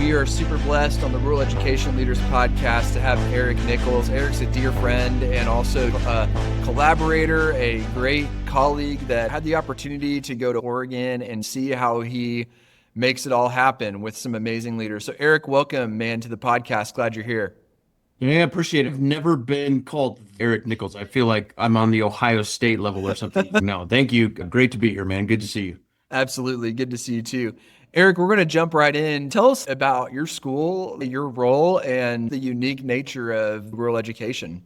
We are super blessed on the Rural Education Leaders podcast to have Eric Nichols. Eric's a dear friend and also a collaborator, a great colleague that had the opportunity to go to Oregon and see how he makes it all happen with some amazing leaders. So Eric, welcome, man, to the podcast. Glad you're here. Yeah, appreciate it. I've never been called Eric Nichols. I feel like I'm on the Ohio State level or something. No, thank you. Great to be here, man. Good to see you. Absolutely. Good to see you too. Eric, we're going to jump right in. Tell us about your school, your role, and the unique nature of rural education.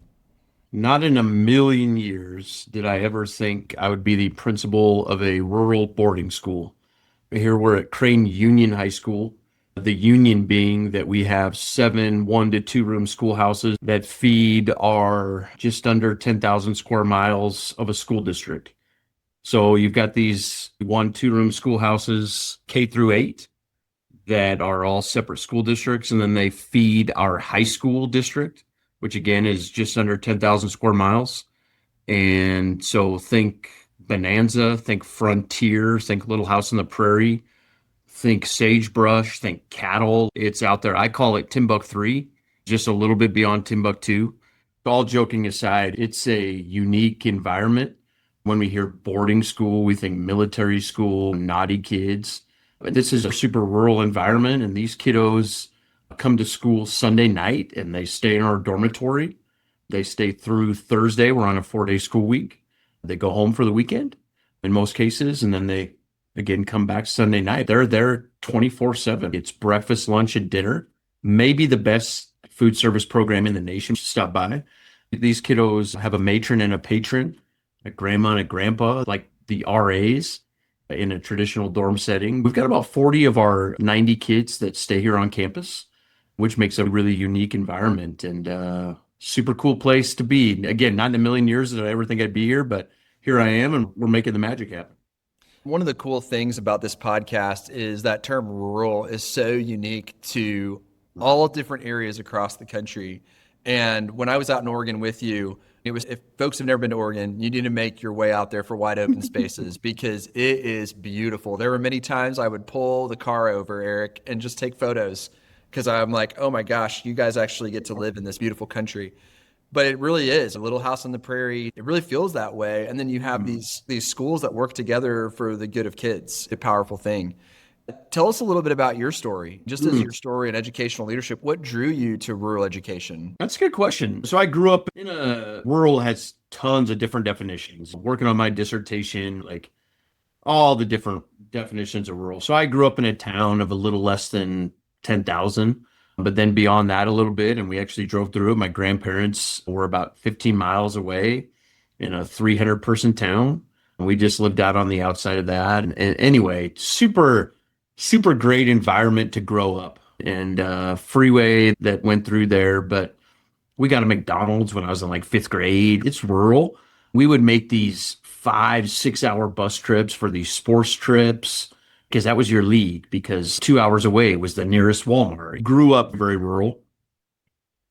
Not in a million years did I ever think I would be the principal of a rural boarding school. Here we're at Crane Union High School. The union being that we have 7 1 to 2 room schoolhouses that feed our just under 10,000 square miles of a school district. So you've got these 1 2 room schoolhouses, K through 8, that are all separate school districts, and then they feed our high school district, which again is just under 10,000 square miles. And so think Bonanza, think Frontier, think Little House on the Prairie, think sagebrush, think cattle. It's out there. I call it Timbuk 3, just a little bit beyond Timbuktu. All joking aside, it's a unique environment. When we hear boarding school, we think military school, naughty kids. But this is a super rural environment, and these kiddos come to school Sunday night and they stay in our dormitory. They stay through Thursday. We're on a 4-day school week. They go home for the weekend in most cases, and then they again come back Sunday night. They're there 24/7. It's breakfast, lunch, and dinner. Maybe the best food service program in the nation. Stop by. These kiddos have a matron and a patron, a grandma and a grandpa, like the RAs in a traditional dorm setting. We've got about 40 of our 90 kids that stay here on campus, which makes a really unique environment and super cool place to be. Again, not in a million years did I ever think I'd be here, but here I am, and we're making the magic happen. One of the cool things about this podcast is that term rural is so unique to all different areas across the country. And when I was out in Oregon with you, it was, if folks have never been to Oregon, you need to make your way out there for wide open spaces because it is beautiful. There were many times I would pull the car over, Eric, and just take photos because I'm like, oh my gosh, you guys actually get to live in this beautiful country. But it really is a little house on the prairie. It really feels that way. And then you have these schools that work together for the good of kids. A powerful thing. Tell us a little bit about your story, just as your story in educational leadership. What drew you to rural education? That's a good question. So I grew up in a rural, has tons of different definitions. Working on my dissertation, like all the different definitions of rural. So I grew up in a town of a little less than 10,000, but then beyond that a little bit, and we actually drove through it. My grandparents were about 15 miles away in a 300-person town. And we just lived out on the outside of that. And anyway, super great environment to grow up, and freeway that went through there. But we got a McDonald's when I was in like 5th grade. It's rural. We would make these 5 6 hour bus trips for these sports trips because that was your league, because 2 hours away was the nearest Walmart. Grew up very rural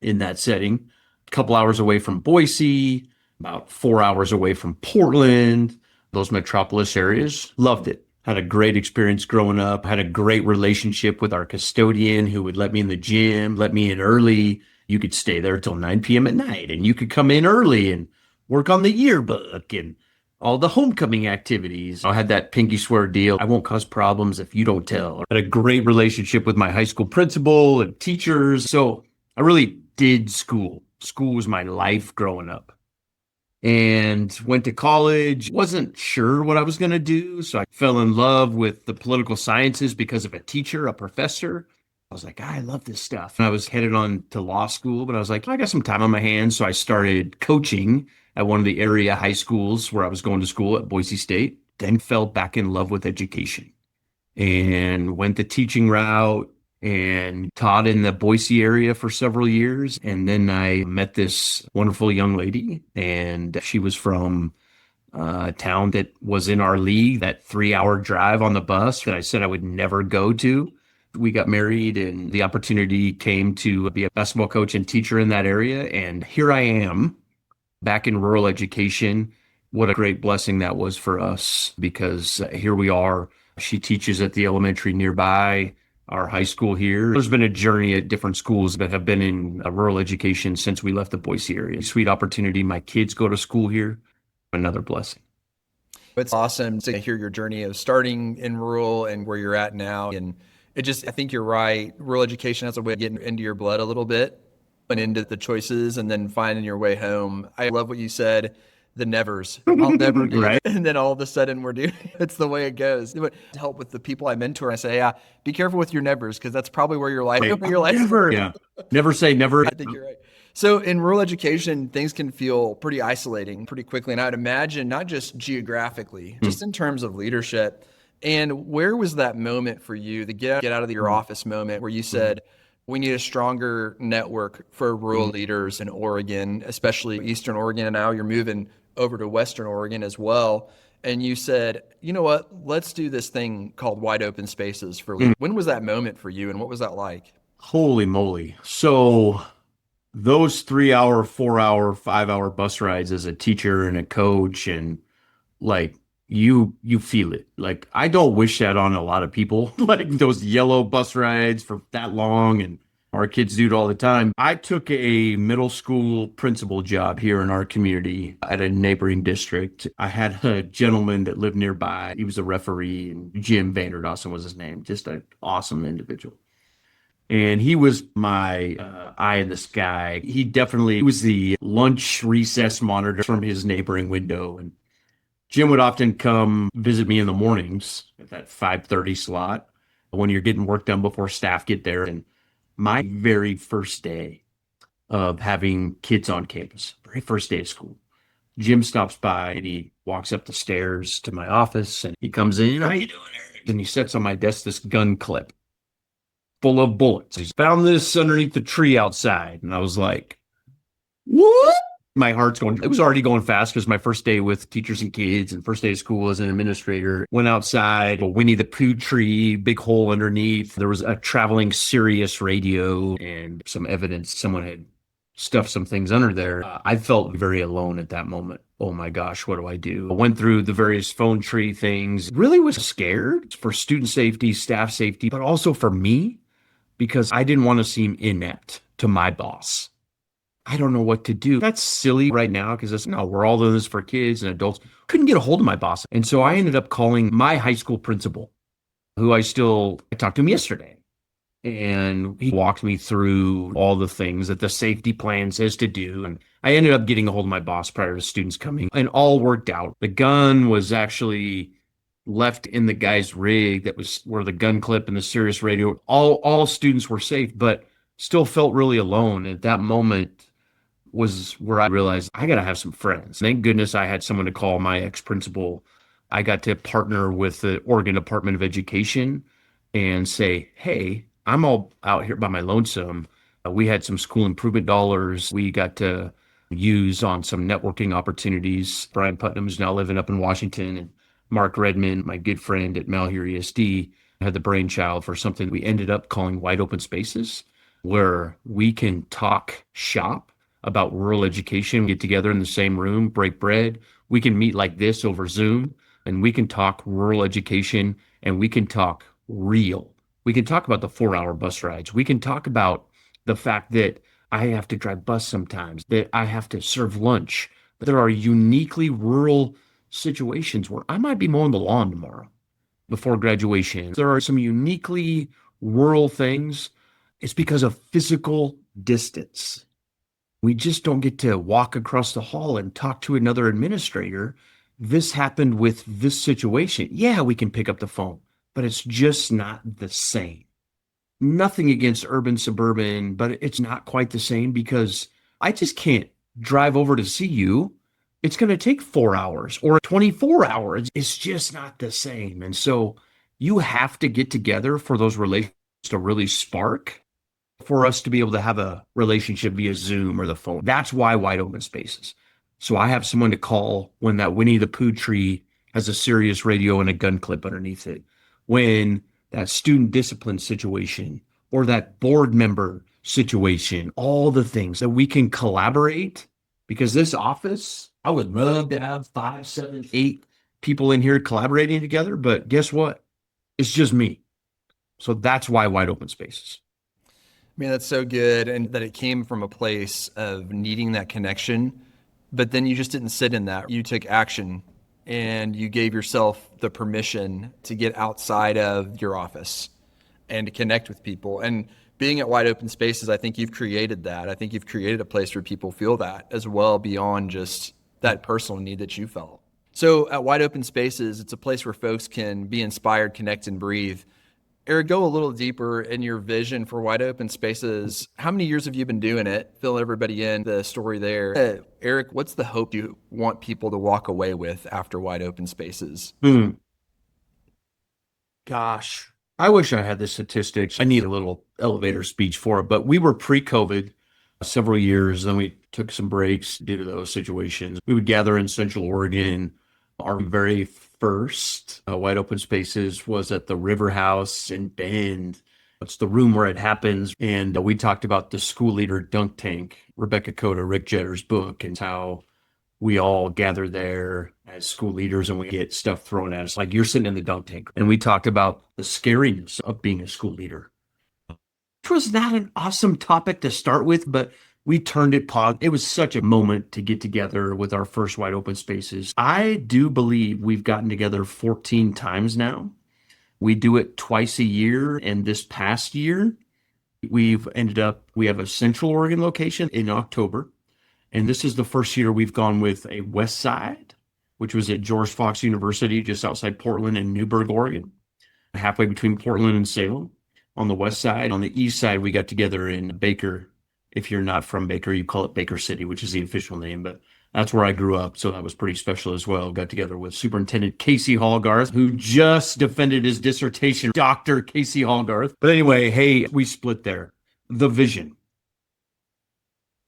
in that setting, a couple hours away from Boise, about 4 hours away from Portland, those metropolis areas. Loved it. Had a great experience growing up, had a great relationship with our custodian who would let me in the gym, let me in early. You could stay there till 9 p.m. at night, and you could come in early and work on the yearbook and all the homecoming activities. I had that pinky swear deal. I won't cause problems if you don't tell. I had a great relationship with my high school principal and teachers. So I really did school. School was my life growing up. And went to college, wasn't sure what I was going to do. So I fell in love with the political sciences because of a teacher, a professor. I was like, I love this stuff. And I was headed on to law school, but I was like, I got some time on my hands. So I started coaching at one of the area high schools where I was going to school at Boise State, then fell back in love with education and went the teaching route and taught in the Boise area for several years. And then I met this wonderful young lady, and she was from a town that was in our league, that 3 hour drive on the bus that I said I would never go to. We got married, and the opportunity came to be a basketball coach and teacher in that area. And here I am back in rural education. What a great blessing that was for us, because here we are. She teaches at the elementary nearby. our high school here. There's been a journey at different schools that have been in rural education since we left the Boise area. Sweet opportunity. My kids go to school here. Another blessing. It's awesome to hear your journey of starting in rural and where you're at now. And I think you're right. Rural education has a way of getting into your blood a little bit and into the choices and then finding your way home. I love what you said, the nevers. I'll never do. Right. And then all of a sudden we're doing it's the way it goes. But to help with the people I mentor, I say, yeah, be careful with your nevers because that's probably where your life, Never. Yeah. Never say never. I think you're right. So in rural education, things can feel pretty isolating pretty quickly. And I'd imagine not just geographically, just in terms of leadership. And where was that moment for you, the get out of your office moment where you said, we need a stronger network for rural leaders in Oregon, especially Eastern Oregon. And now you're moving over to Western Oregon as well. And you said, you know what, let's do this thing called Wide Open Spaces for leaders. When was that moment for you and what was that like? Holy moly. So those 3 hour, 4 hour, 5 hour bus rides as a teacher and a coach and like you feel it. Like I don't wish that on a lot of people, like those yellow bus rides for that long and our kids do it all the time. I took a middle school principal job here in our community at a neighboring district. I had a gentleman that lived nearby. He was a referee and Jim Vanderdawson was his name. Just an awesome individual. And he was my eye in the sky. He definitely was the lunch recess monitor from his neighboring window. And Jim would often come visit me in the mornings at that 5:30 slot when you're getting work done before staff get there. And my very first day of having kids on campus, very first day of school, Jim stops by and he walks up the stairs to my office and he comes in, how you doing, Eric? And he sets on my desk this gun clip full of bullets. He's found this underneath the tree outside. And I was like, what? My heart's going, it was already going fast because my first day with teachers and kids and first day of school as an administrator, went outside, a Winnie the Pooh tree, big hole underneath. There was a traveling Sirius radio and some evidence someone had stuffed some things under there. I felt very alone at that moment. Oh my gosh, what do I do? I went through the various phone tree things, really was scared for student safety, staff safety, but also for me because I didn't want to seem inept to my boss. I don't know what to do. That's silly right now because it's no, we're all doing this for kids and adults. Couldn't get a hold of my boss. And so I ended up calling my high school principal, who I talked to him yesterday. And he walked me through all the things that the safety plan says to do. And I ended up getting a hold of my boss prior to students coming and all worked out. The gun was actually left in the guy's rig that was where the gun clip and the Sirius radio, all students were safe, but still felt really alone. At that moment was where I realized I got to have some friends. Thank goodness I had someone to call, my ex-principal. I got to partner with the Oregon Department of Education and say, hey, I'm all out here by my lonesome. We had some school improvement dollars we got to use on some networking opportunities. Brian Putnam is now living up in Washington, and Mark Redmond, my good friend at Malheur ESD, had the brainchild for something we ended up calling Wide Open Spaces, where we can talk shop about rural education, get together in the same room, break bread. We can meet like this over Zoom, and we can talk rural education, and we can talk real. We can talk about the 4 hour bus rides. We can talk about the fact that I have to drive bus sometimes, that I have to serve lunch. But there are uniquely rural situations where I might be mowing the lawn tomorrow before graduation. There are some uniquely rural things. It's because of physical distance. We just don't get to walk across the hall and talk to another administrator. This happened with this situation. Yeah, we can pick up the phone, but it's just not the same. Nothing against urban, suburban, but it's not quite the same because I just can't drive over to see you. It's going to take 4 hours or 24 hours. It's just not the same. And so you have to get together for those relations to really spark, for us to be able to have a relationship via Zoom or the phone. That's why Wide Open Spaces. So I have someone to call when that Winnie the Pooh tree has a Sirius radio and a gun clip underneath it. When that student discipline situation or that board member situation, all the things that we can collaborate, because this office, I would love to have 5, 7, 8 people in here collaborating together, but guess what? It's just me. So that's why wide open spaces. Man, that's so good. And that it came from a place of needing that connection, but then you just didn't sit in that. You took action and you gave yourself the permission to get outside of your office and to connect with people. And being at Wide Open Spaces, I think you've created that. I think you've created a place where people feel that as well beyond just that personal need that you felt. So at Wide Open Spaces, it's a place where folks can be inspired, connect, and breathe. Eric, go a little deeper in your vision for Wide Open Spaces. How many years have you been doing it? Fill everybody in the story there. Eric, what's the hope you want people to walk away with after Wide Open Spaces? Hmm. Gosh, I wish I had the statistics. I need a little elevator speech for it, but we were pre-COVID several years. Then we took some breaks due to those situations. We would gather in Central Oregon. Our very first wide open spaces was at the River House in Bend. It's the room where it happens. And we talked about the school leader dunk tank, Rebecca Coda, Rick Jetter's book, and how we all gather there as school leaders and we get stuff thrown at us. Like you're sitting in the dunk tank. And we talked about the scariness of being a school leader, which was not an awesome topic to start with, but we turned it positive. It was such a moment to get together with our first wide open spaces. I do believe we've gotten together 14 times now. We do it twice a year. And this past year, we have a Central Oregon location in October. And this is the first year we've gone with a West Side, which was at George Fox University, just outside Portland and Newberg, Oregon, halfway between Portland and Salem on the west side. On the east side, we got together in Baker. If you're not from Baker, you call it Baker City, which is the official name, but that's where I grew up. So that was pretty special as well. Got together with Superintendent Casey Hallgarth, who just defended his dissertation, Dr. Casey Hallgarth. But anyway, hey, we split there. The vision.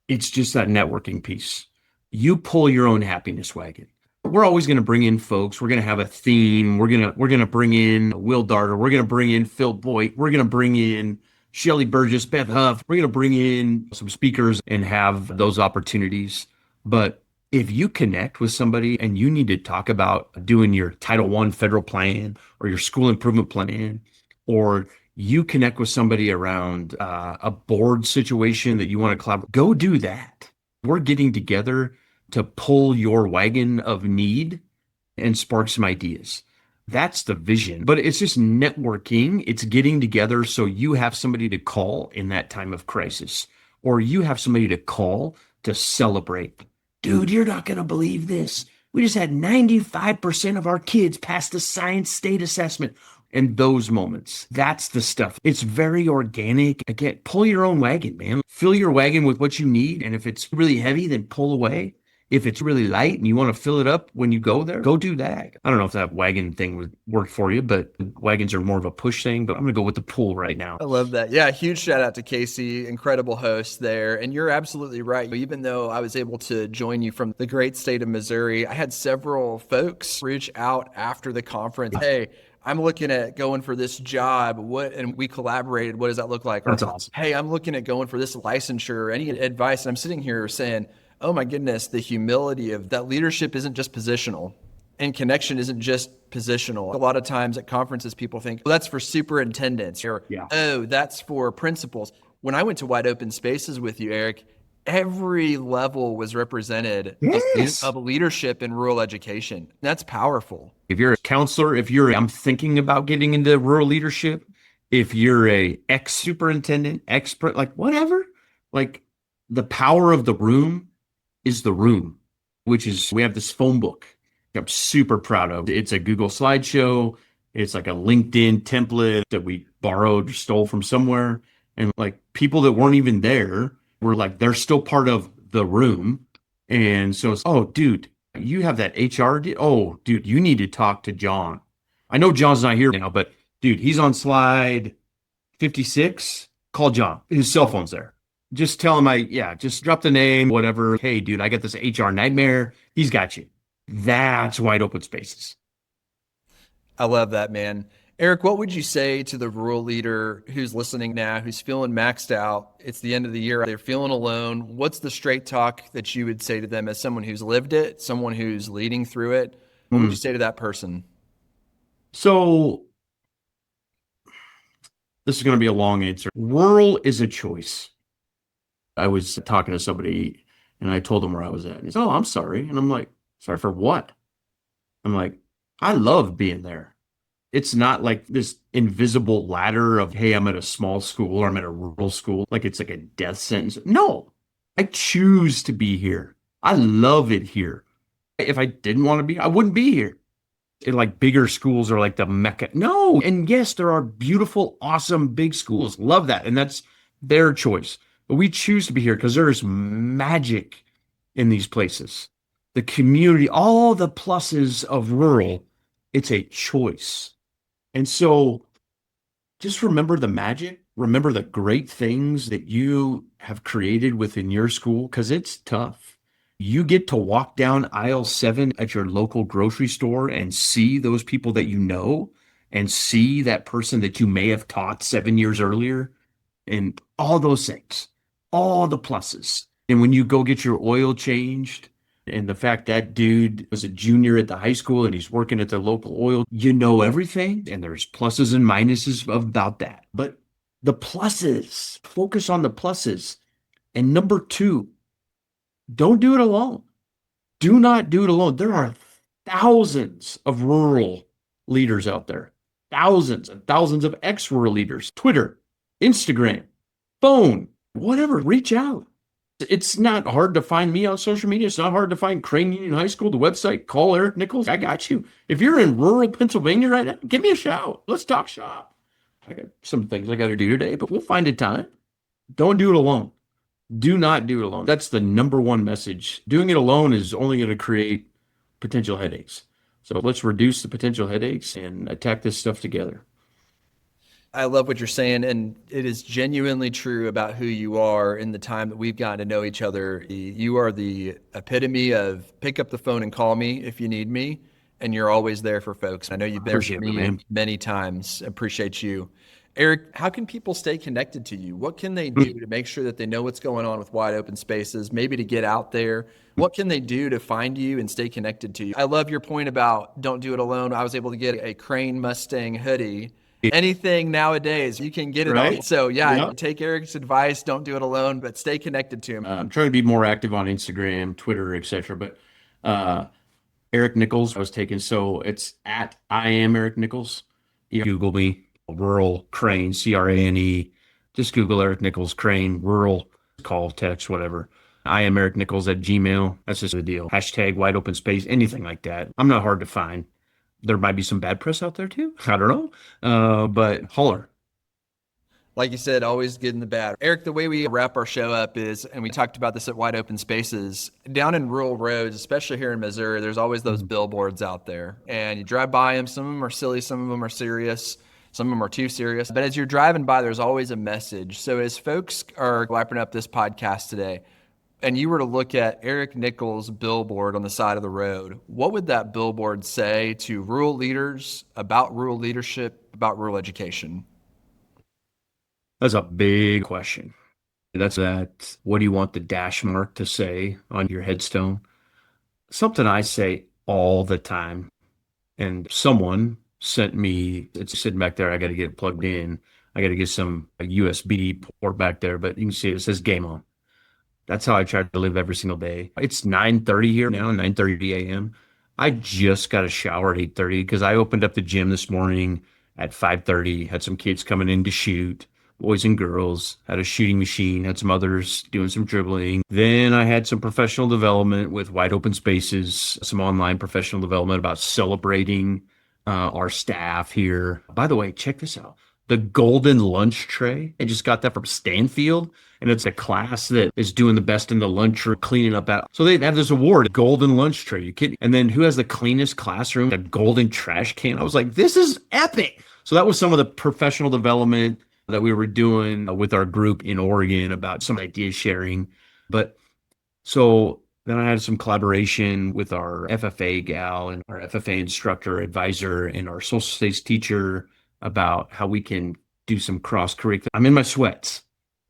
It's just that networking piece. You pull your own happiness wagon. We're always going to bring in folks. We're going to have a theme. We're going to bring in Will Darter. We're going to bring in Phil Boyd. We're going to bring in Shelly Burgess, Beth Huff. We're going to bring in some speakers and have those opportunities. But if you connect with somebody and you need to talk about doing your Title I federal plan or your school improvement plan, or you connect with somebody around a board situation that you want to collaborate, go do that. We're getting together to pull your wagon of need and spark some ideas. That's the vision. But it's just networking. It's getting together so you have somebody to call in that time of crisis, or you have somebody to call to celebrate. Dude, you're not going to believe this. We just had 95% of our kids pass the science state assessment. And those moments, that's the stuff. It's very organic. Again, pull your own wagon, man. Fill your wagon with what you need. And if it's really heavy, then pull away. If it's really light and you want to fill it up when you go there, go do that. I don't know if that wagon thing would work for you, but wagons are more of a push thing, but I'm going to go with the pull right now. I love that. Yeah, huge shout out to Casey, incredible host there. And you're absolutely right. Even though I was able to join you from the great state of Missouri, I had several folks reach out after the conference. Hey, I'm looking at going for this job. And we collaborated. What does that look like? Or, That's awesome. hey, I'm looking at going for this licensure. Any advice? And I'm sitting here saying, oh my goodness, the humility of that leadership isn't just positional and connection isn't just positional. A lot of times at conferences, people think, well, that's for superintendents or, oh, that's for principals. When I went to Wide Open Spaces with you, Eric, every level was represented of leadership in rural education. That's powerful. If you're a counselor, I'm thinking about getting into rural leadership, if you're a ex-superintendent, expert, like whatever, like the power of the room is the room, which is, we have this phone book I'm super proud of. It's a Google slideshow. It's like a LinkedIn template that we borrowed or stole from somewhere. And like people that weren't even there were like, they're still part of the room. And so it's, oh, dude, you have that HR. Oh, dude, you need to talk to John. I know John's not here now, but dude, he's on slide 56. Call John. His cell phone's there. Just tell him just drop the name, whatever. Hey, dude, I got this HR nightmare. He's got you. That's Wide Open Spaces. I love that, man. Eric, what would you say to the rural leader who's listening now, who's feeling maxed out? It's the end of the year. They're feeling alone. What's the straight talk that you would say to them as someone who's lived it, someone who's leading through it? What would you say to that person? So This is going to be a long answer. Rural is a choice. I was talking to somebody and I told them where I was at. And he's, oh, I'm sorry. And I'm like, sorry for what? I'm like, I love being there. It's not like this invisible ladder of, hey, I'm at a small school or I'm at a rural school. Like it's like a death sentence. No, I choose to be here. I love it here. If I didn't want to be, I wouldn't be here. Like bigger schools are like the mecca. No. And yes, there are beautiful, awesome big schools. Love that. And that's their choice. But we choose to be here because there is magic in these places. The community, all the pluses of rural, it's a choice. And so just remember the magic, remember the great things that you have created within your school because it's tough. You get to walk down aisle 7 at your local grocery store and see those people that you know and see that person that you may have taught 7 years earlier and all those things, all the pluses. And when you go get your oil changed, and the fact that dude was a junior at the high school and he's working at the local oil, you know everything. And there's pluses and minuses about that. But the pluses, focus on the pluses. And number 2, don't do it alone. Do not do it alone. There are thousands of rural leaders out there, thousands and thousands of ex-rural leaders, Twitter, Instagram, phone, whatever, reach out. It's not hard to find me on social media. It's not hard to find Crane Union High School, the website. Call Eric Nichols. I got you. If you're in rural Pennsylvania right now, give me a shout. Let's talk shop. I got some things I got to do today, but we'll find a time. Don't do it alone. Do not do it alone. That's the number one message. Doing it alone is only going to create potential headaches. So let's reduce the potential headaches and attack this stuff together. I love what you're saying, and it is genuinely true about who you are in the time that we've gotten to know each other. You are the epitome of pick up the phone and call me if you need me, and you're always there for folks. I know you've been for me many times. Appreciate you. Eric, how can people stay connected to you? What can they do to make sure that they know what's going on with Wide Open Spaces, maybe to get out there? What can they do to find you and stay connected to you? I love your point about don't do it alone. I was able to get a Crane Mustang hoodie. Anything nowadays, you can get it on. So take Eric's advice. Don't do it alone, but stay connected to him. I'm trying to be more active on Instagram, Twitter, etc. But Eric Nichols, I was taken. So it's at I am Eric Nichols. You Google me, rural Crane, CRANE. Just Google Eric Nichols, Crane, rural, call, text, whatever. I am Eric Nichols at Gmail. That's just the deal. Hashtag wide open space, anything like that. I'm not hard to find. There might be some bad press out there too. I don't know. But holler. Like you said, always good and the bad. Eric, the way we wrap our show up is, and we talked about this at Wide Open Spaces, down in rural roads, especially here in Missouri, there's always those billboards out there. And you drive by them. Some of them are silly. Some of them are serious. Some of them are too serious. But as you're driving by, there's always a message. So as folks are wrapping up this podcast today, and you were to look at Eric Nichols' billboard on the side of the road, what would that billboard say to rural leaders about rural leadership, about rural education? That's a big question. That's that. What do you want the dash mark to say on your headstone? Something I say all the time. And someone sent me, it's sitting back there. I got to get it plugged in. I got to get some USB port back there, but you can see it says game on. That's how I try to live every single day. It's 9:30 here now, 9:30 a.m. I just got a shower at 8:30 because I opened up the gym this morning at 5:30, had some kids coming in to shoot, boys and girls, had a shooting machine, had some others doing some dribbling. Then I had some professional development with Wide Open Spaces, some online professional development about celebrating our staff here. By the way, check this out. The golden lunch tray. I just got that from Stanfield. And it's a class that is doing the best in the lunchroom, cleaning up that. So they have this award, golden lunch tray. You kidding? And then who has the cleanest classroom? The golden trash can. I was like, this is epic. So that was some of the professional development that we were doing with our group in Oregon about some idea sharing. But so then I had some collaboration with our FFA gal and our FFA instructor, advisor, and our social studies teacher about how we can do some cross curriculum. I'm in my sweats.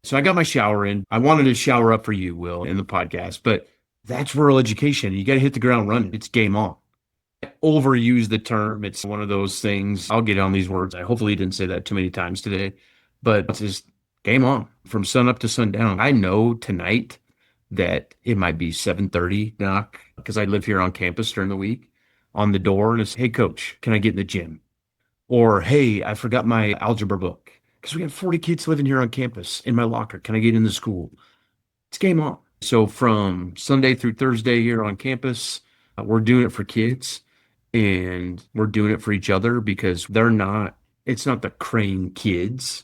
So I got my shower in. I wanted to shower up for you, Will, in the podcast, but that's rural education. You got to hit the ground running. It's game on. I overuse the term. It's one of those things. I'll get on these words. I hopefully didn't say that too many times today, but it's just game on from sun up to sundown. I know tonight that it might be 7:30 knock because I live here on campus during the week on the door and it's, hey coach, can I get in the gym? Or hey, I forgot my algebra book because we got 40 kids living here on campus in my locker. Can I get in the school? It's game on. So from Sunday through Thursday here on campus, we're doing it for kids and we're doing it for each other because it's not the Crane kids.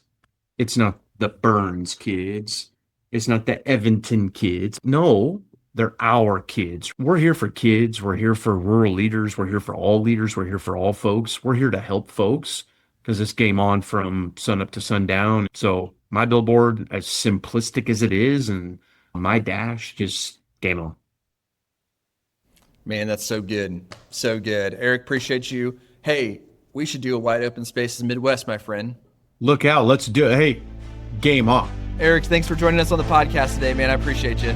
It's not the Burns kids. It's not the Evanton kids. No, they're our kids. We're here for kids. We're here for rural leaders. We're here for all leaders. We're here for all folks. We're here to help folks because it's game on from sun up to sundown. So my billboard, as simplistic as it is, and my dash, just game on. Man, that's so good. So good. Eric, appreciate you. Hey, we should do a Wide Open Spaces Midwest, my friend. Look out. Let's do it. Hey, game on. Eric, thanks for joining us on the podcast today, man. I appreciate you.